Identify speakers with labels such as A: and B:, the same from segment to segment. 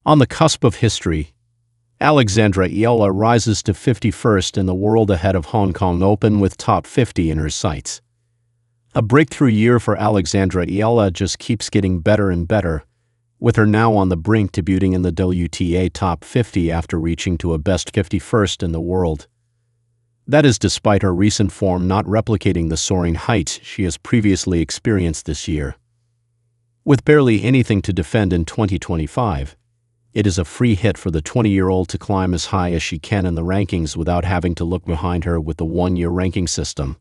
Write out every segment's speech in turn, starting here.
A: On the cusp of history, Alexandra Eala rises to 51st in the world ahead of Hong Kong Open with top 50 in her sights. A breakthrough year for Alexandra Eala just keeps getting better and better, with her now on the brink debuting in the WTA top 50 after reaching to a best 51st in the world. That is despite her recent form not replicating the soaring heights she has previously experienced this year. With barely anything to defend in 2025, it is a free hit for the 20-year-old to climb as high as she can in the rankings without having to look behind her with the one-year ranking system.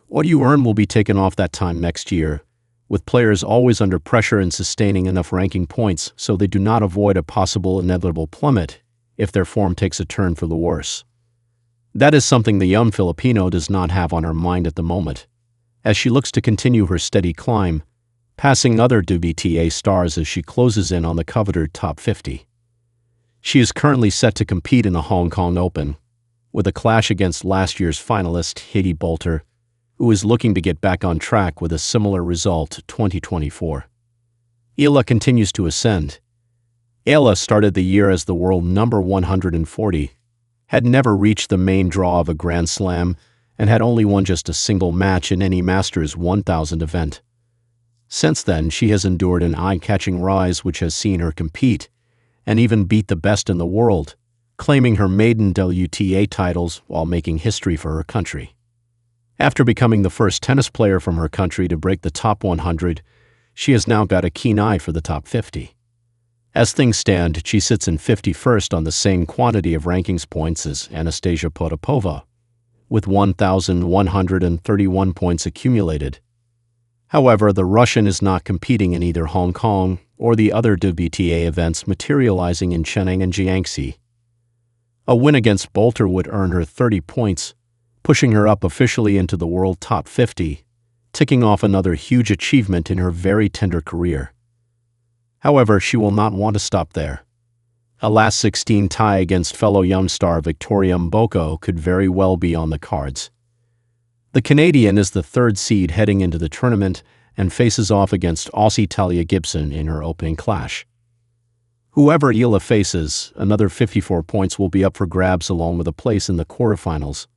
A: What you earn will be taken off that time next year, with players always under pressure and sustaining enough ranking points so they do not avoid a possible inevitable plummet if their form takes a turn for the worse. That is something the young Filipino does not have on her mind at the moment, as she looks to continue her steady climb, passing other WTA stars as she closes in on the coveted top 50. She is currently set to compete in the Hong Kong Open, with a clash against last year's finalist Heidi Bolter, who is looking to get back on track with a similar result to 2024. Eala continues to ascend. Eala started the year as the world number 140, had never reached the main draw of a Grand Slam, and had only won just a single match in any Masters 1000 event. Since then, she has endured an eye-catching rise which has seen her compete, and even beat the best in the world, claiming her maiden WTA titles while making history for her country. After becoming the first tennis player from her country to break the top 100, she has now got a keen eye for the top 50. As things stand, she sits in 51st on the same quantity of rankings points as Anastasia Potapova, with 1,131 points accumulated. However, the Russian is not competing in either Hong Kong or the other WTA events materializing in Chennai and Jiangxi. A win against Bolter would earn her 30 points, pushing her up officially into the world top 50, ticking off another huge achievement in her very tender career. However, she will not want to stop there. A last 16 tie against fellow young star Victoria Mboko could very well be on the cards. The Canadian is the third seed heading into the tournament and faces off against Aussie Talia Gibson in her opening clash. Whoever Eala faces, another 54 points will be up for grabs along with a place in the quarterfinals.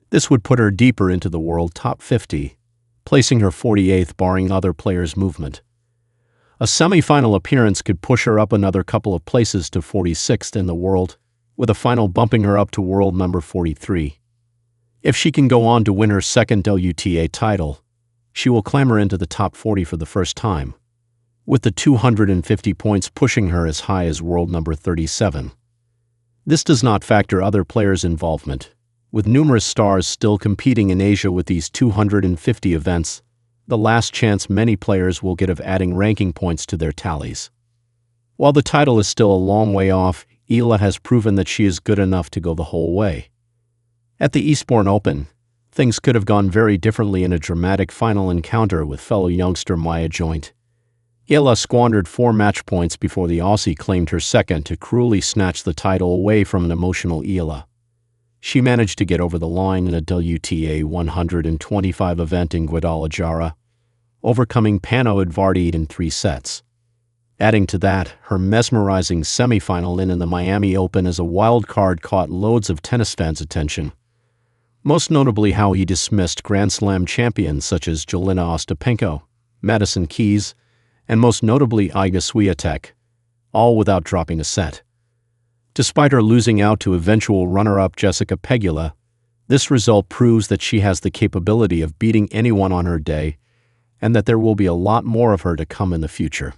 A: This would put her deeper into the world top 50, placing her 48th barring other players' movement. A semi-final appearance could push her up another couple of places to 46th in the world, with a final bumping her up to world number 43. If she can go on to win her second WTA title, she will clamber into the top 40 for the first time, with the 250 points pushing her as high as world number 37. This does not factor other players' involvement, with numerous stars still competing in Asia with these 250 events, the last chance many players will get of adding ranking points to their tallies. While the title is still a long way off, Eala has proven that she is good enough to go the whole way. At the Eastbourne Open, things could have gone very differently in a dramatic final encounter with fellow youngster Maya Joint. Eala squandered 4 match points before the Aussie claimed her second to cruelly snatch the title away from an emotional Eala. She managed to get over the line in a WTA 125 event in Guadalajara, overcoming Pano Edvardi in 3 sets. Adding to that, her mesmerizing semifinal in the Miami Open as a wild card caught loads of tennis fans' attention. Most notably how he dismissed Grand Slam champions such as Jelena Ostapenko, Madison Keys, and most notably Iga Swiatek, all without dropping a set. Despite her losing out to eventual runner-up Jessica Pegula, this result proves that she has the capability of beating anyone on her day and that there will be a lot more of her to come in the future.